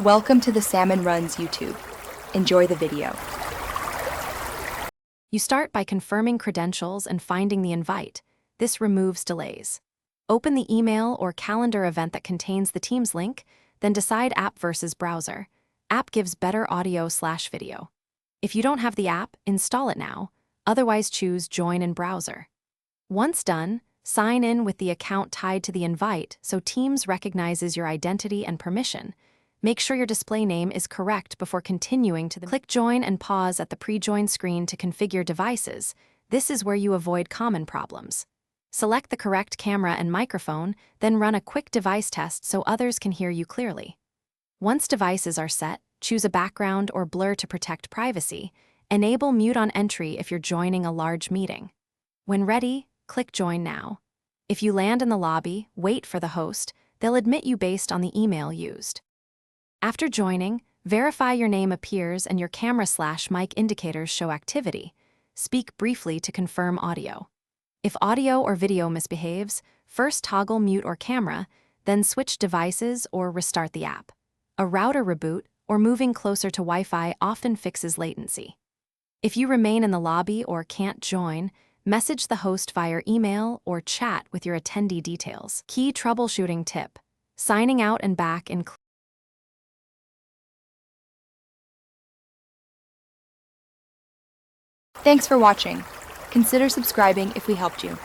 Welcome to the Salmon Runs YouTube. Enjoy the video. You start by confirming credentials and finding the invite. This removes delays. Open the email or calendar event that contains the Teams link, then decide app versus browser. App gives better audio/video. If you don't have the app, install it now. Otherwise, choose Join in Browser. Once done, sign in with the account tied to the invite so Teams recognizes your identity and permission. Make sure your display name is correct before continuing to click Join and pause at the pre-join screen to configure devices. This is where you avoid common problems. Select the correct camera and microphone, then run a quick device test so others can hear you clearly. Once devices are set, choose a background or blur to protect privacy. Enable mute on entry if you're joining a large meeting. When ready, click Join Now. If you land in the lobby, wait for the host. They'll admit you based on the email used. After joining, verify your name appears and your camera/mic indicators show activity. Speak briefly to confirm audio. If audio or video misbehaves, first toggle mute or camera, then switch devices or restart the app. A router reboot or moving closer to Wi-Fi often fixes latency. If you remain in the lobby or can't join, message the host via email or chat with your attendee details. Key troubleshooting tip: signing out and back in. Thanks for watching. Consider subscribing if we helped you.